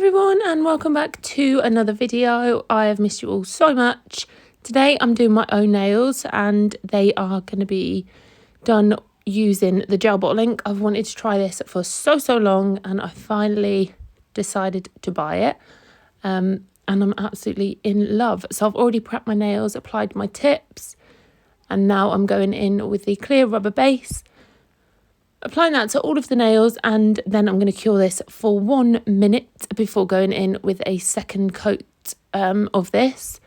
everyone and welcome back to another video. I have missed you all so much. Today I'm doing my own nails and they are going to be done using the gel bottle ink. I've wanted to try this for so long and I finally decided to buy it and I'm absolutely in love. So I've already prepped my nails, applied my tips, and now I'm going in with the clear rubber base, applying that to all of the nails, and then I'm going to cure this for 1 minute before going in with a second coat of this.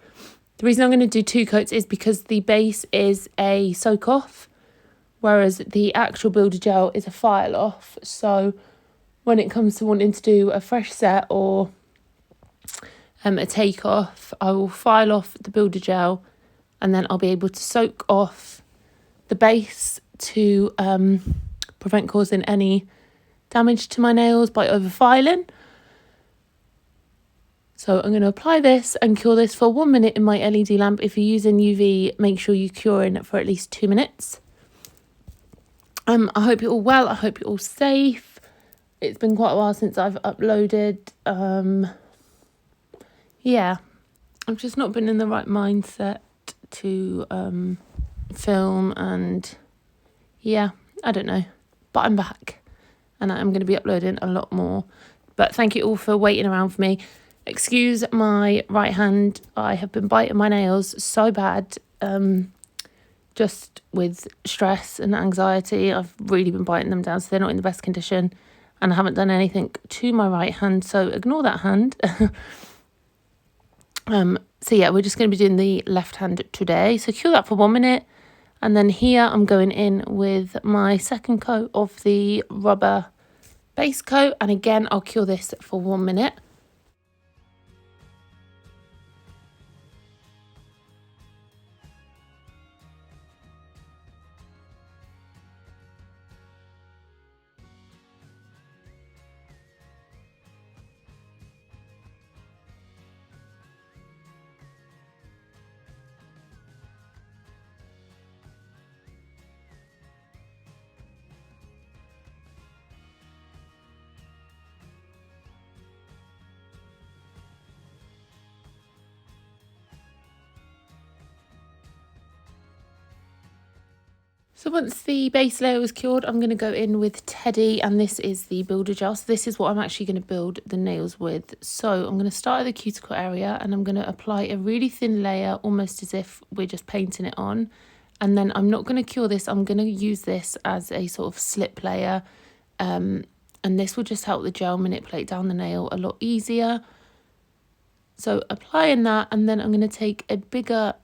The reason I'm going to do 2 coats is because the base is a soak off, whereas the actual builder gel is a file off. So when it comes to wanting to do a fresh set or a take off, I will file off the builder gel and then I'll be able to soak off the base to prevent causing any damage to my nails by over filing. So I'm going to apply this and cure this for 1 minute in my LED lamp. If you're using UV, make sure you cure in for at least 2 minutes. I hope you're all well. I hope you're all safe. It's been quite a while since I've uploaded. Yeah, I've just not been in the right mindset to film, and yeah, I don't know. But I'm back and I'm going to be uploading a lot more. But thank you all for waiting around for me. Excuse my right hand. I have been biting my nails so bad, just with stress and anxiety. I've really been biting them down, so they're not in the best condition. And I haven't done anything to my right hand, so ignore that hand. So yeah, we're just going to be doing the left hand today. So cure that for 1 minute. And then here I'm going in with my second coat of the rubber base coat. And again, I'll cure this for 1 minute. So once the base layer was cured, I'm going to go in with Teddy, and this is the builder gel. So this is what I'm actually going to build the nails with. So I'm going to start at the cuticle area and I'm going to apply a really thin layer, almost as if we're just painting it on. And then I'm not going to cure this. I'm going to use this as a sort of slip layer. And this will just help the gel manipulate down the nail a lot easier. So applying that, and then I'm going to take a bigger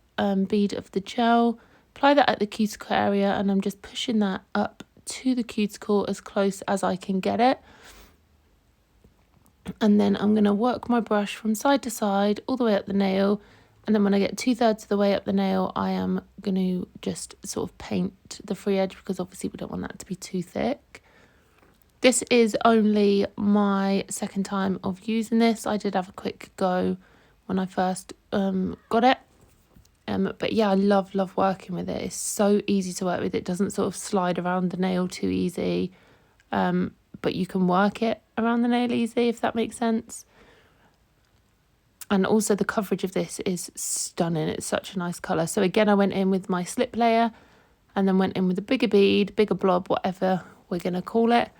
bead of the gel, apply that at the cuticle area, and I'm just pushing that up to the cuticle as close as I can get it. And then I'm going to work my brush from side to side all the way up the nail. And then when I get 2/3 of the way up the nail, I am going to just sort of paint the free edge, because obviously we don't want that to be too thick. This is only my second time of using this. I did have a quick go when I first got it. But yeah, I love working with it. It's so easy to work with. It doesn't sort of slide around the nail too easy, but you can work it around the nail easy, if that makes sense. And also the coverage of this is stunning. It's such a nice colour. So again, I went in with my slip layer and then went in with a bigger bead, bigger blob, whatever we're going to call it.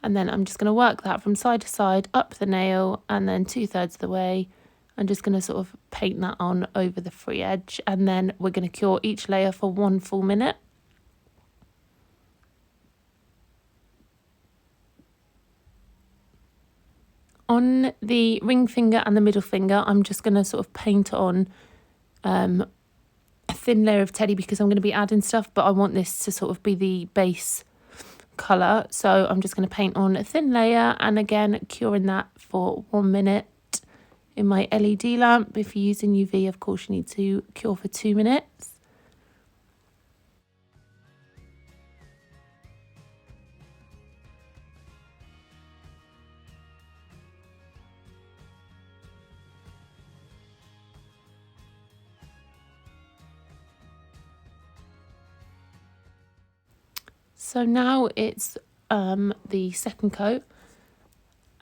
And then I'm just going to work that from side to side up the nail, and then 2/3 of the way I'm just going to sort of paint that on over the free edge, and then we're going to cure each layer for 1 full minute. On the ring finger and the middle finger, I'm just going to sort of paint on a thin layer of Teddy, because I'm going to be adding stuff, but I want this to sort of be the base colour. So I'm just going to paint on a thin layer, and again curing that for 1 minute in my LED lamp. If you're using UV, of course, you need to cure for 2 minutes. So now it's the second coat,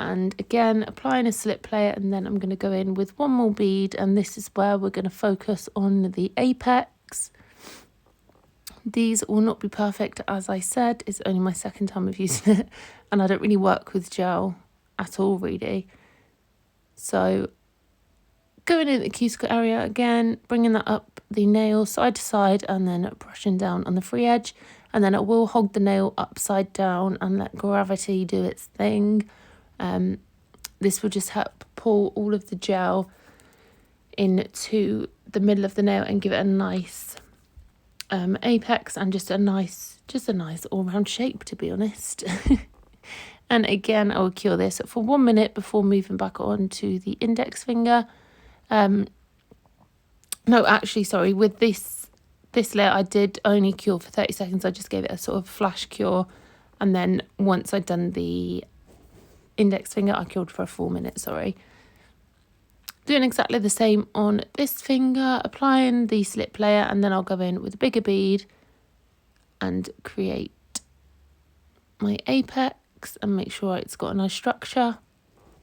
And again, applying a slip layer, and then I'm going to go in with one more bead, and this is where we're going to focus on the apex. These will not be perfect, as I said. It's only my second time of using it, and I don't really work with gel at all, really. So going in the cuticle area again, bringing that up the nail side to side, and then brushing down on the free edge. And then I will hold the nail upside down and let gravity do its thing. This will just help pull all of the gel into the middle of the nail and give it a nice apex and just a nice all-round shape, to be honest. And again, I will cure this for 1 minute before moving back on to the index finger. No, actually, sorry, with this layer I did only cure for 30 seconds. I just gave it a sort of flash cure, and then once I'd done the index finger I cured for a full minute. Sorry. Doing exactly the same on this finger, applying the slip layer, and then I'll go in with a bigger bead and create my apex and make sure it's got a nice structure.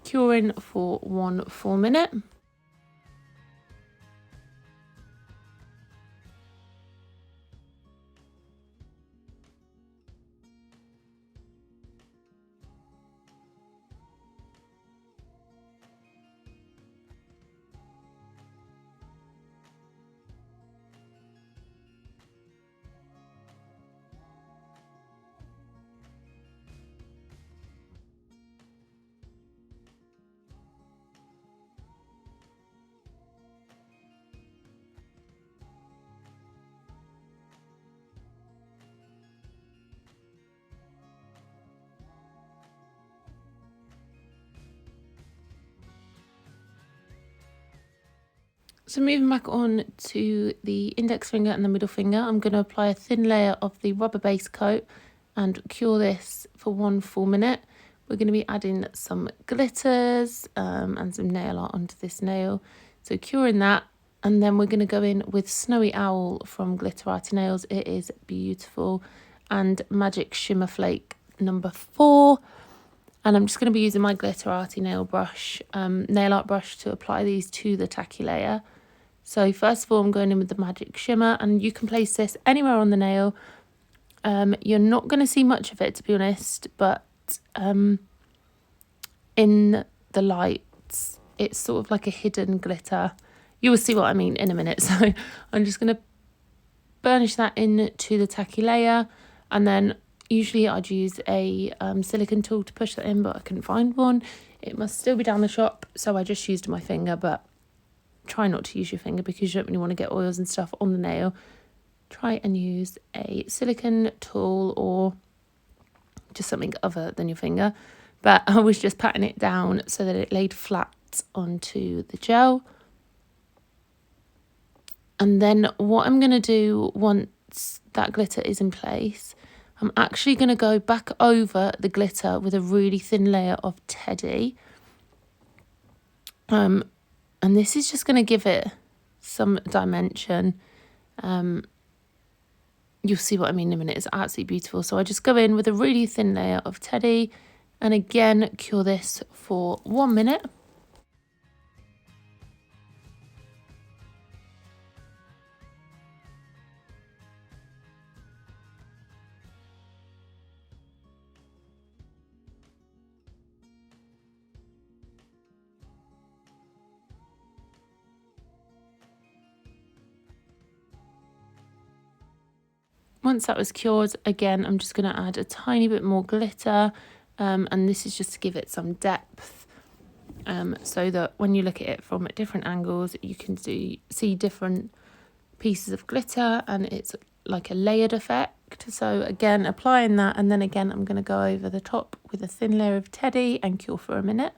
Curing for 1 full minute. So moving back on to the index finger and the middle finger, I'm going to apply a thin layer of the rubber base coat and cure this for 1 full minute. We're going to be adding some glitters and some nail art onto this nail. So curing that, and then we're going to go in with Snowy Owl from Glitter Arty Nails. It is beautiful. And Magic Shimmer Flake number 4. And I'm just going to be using my Glitter Arty nail art brush to apply these to the tacky layer. So first of all, I'm going in with the Magic Shimmer, and you can place this anywhere on the nail. You're not going to see much of it, to be honest, but in the lights, it's sort of like a hidden glitter. You will see what I mean in a minute. So I'm just going to burnish that into the tacky layer, and then usually I'd use a silicone tool to push that in, but I couldn't find one. It must still be down the shop, so I just used my finger, but try not to use your finger because you don't really want to get oils and stuff on the nail. Try and use a silicone tool or just something other than your finger. But I was just patting it down so that it laid flat onto the gel. And then what I'm going to do once that glitter is in place, I'm actually going to go back over the glitter with a really thin layer of Teddy. And this is just going to give it some dimension. You'll see what I mean in a minute. It's absolutely beautiful. So I just go in with a really thin layer of Teddy, and again cure this for 1 minute. Once that was cured, again, I'm just going to add a tiny bit more glitter, and this is just to give it some depth, so that when you look at it from different angles, you can see different pieces of glitter, and it's like a layered effect. So again, applying that, and then again, I'm going to go over the top with a thin layer of Teddy and cure for a minute.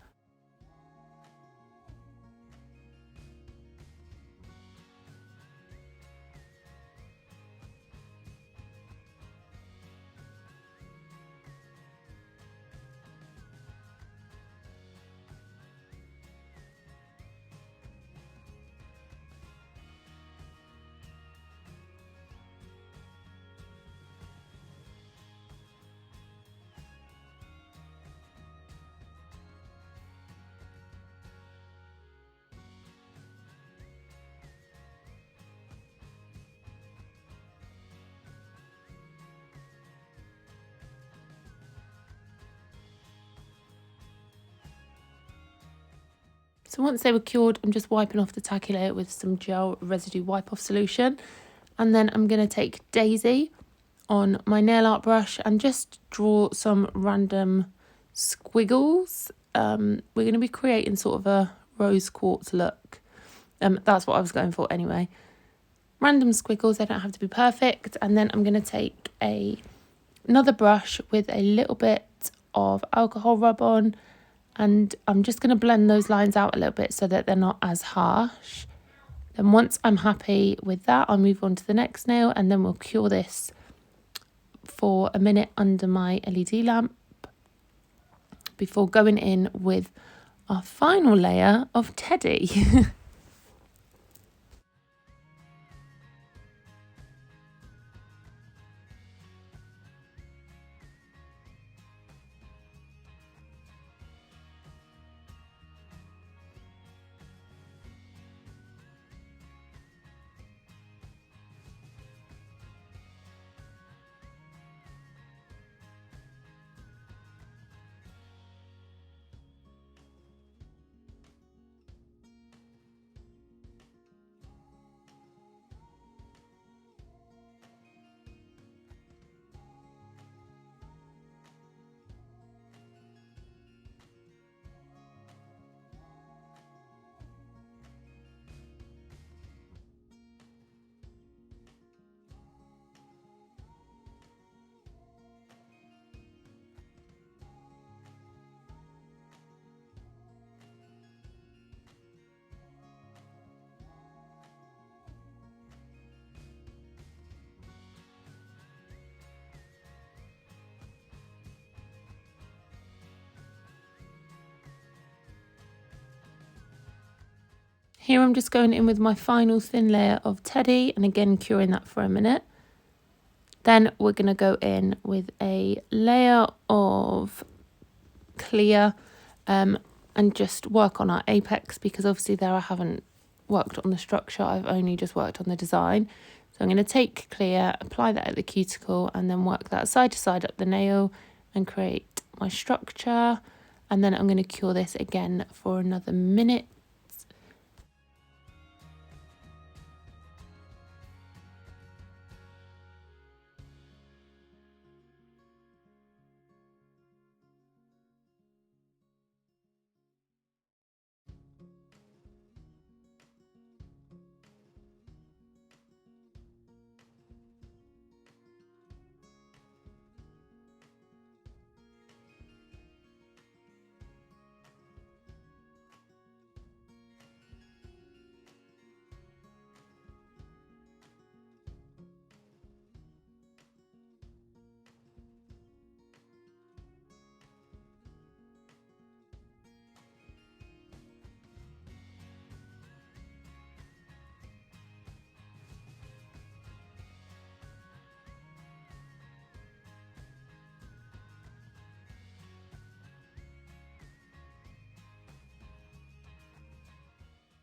So once they were cured, I'm just wiping off the tacky layer with some gel residue wipe off solution. And then I'm going to take Daisy on my nail art brush and just draw some random squiggles. We're going to be creating sort of a rose quartz look. That's what I was going for anyway. Random squiggles, they don't have to be perfect. And then I'm going to take another brush with a little bit of alcohol rub on, and I'm just going to blend those lines out a little bit so that they're not as harsh. Then once I'm happy with that, I'll move on to the next nail, and then we'll cure this for a minute under my LED lamp before going in with our final layer of Teddy. Here I'm just going in with my final thin layer of Teddy, and again curing that for a minute. Then we're going to go in with a layer of clear and just work on our apex, because obviously there I haven't worked on the structure, I've only just worked on the design. So I'm going to take clear, apply that at the cuticle, and then work that side to side up the nail and create my structure. And then I'm going to cure this again for another minute.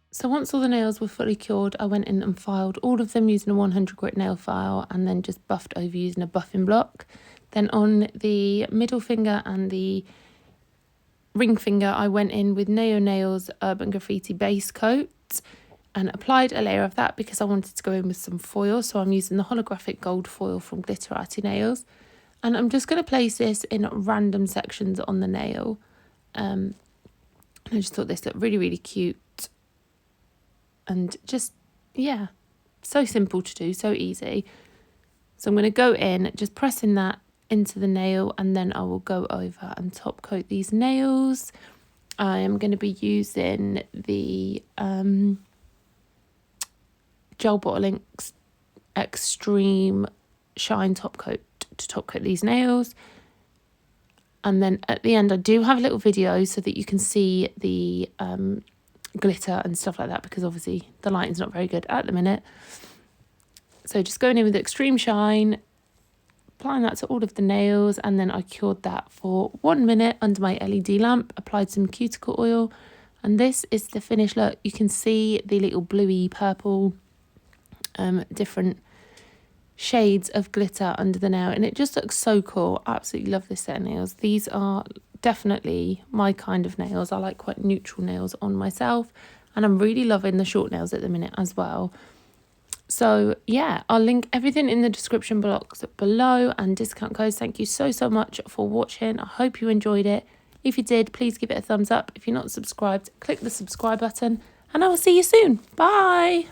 So once all the nails were fully cured, I went in and filed all of them using a 100 grit nail file, and then just buffed over using a buffing block. Then on the middle finger and the ring finger, I went in with Naio Nails Urban Graffiti base coat and applied a layer of that because I wanted to go in with some foil. So I'm using the holographic gold foil from Glitterati Nails. And I'm just going to place this in random sections on the nail. I just thought this looked really, really cute. And just, yeah, so simple to do, so easy. So I'm going to go in, just pressing that into the nail, and then I will go over and top coat these nails. I am going to be using the Gel Bottle Inks Extreme Shine Top Coat to top coat these nails. And then at the end, I do have a little video so that you can see the glitter and stuff like that, because obviously the lighting's not very good at the minute. So just going in with Extreme Shine, applying that to all of the nails, and then I cured that for 1 minute under my LED lamp, applied some cuticle oil, and this is the finished look. You can see the little bluey purple different shades of glitter under the nail, and it just looks so cool. Absolutely love this set of nails. These are definitely my kind of nails. I like quite neutral nails on myself, and I'm really loving the short nails at the minute as well. So yeah, I'll link everything in the description box below and discount codes. Thank you so much for watching. I hope you enjoyed it. If you did, please give it a thumbs up. If you're not subscribed, click the subscribe button, and I will see you soon. Bye.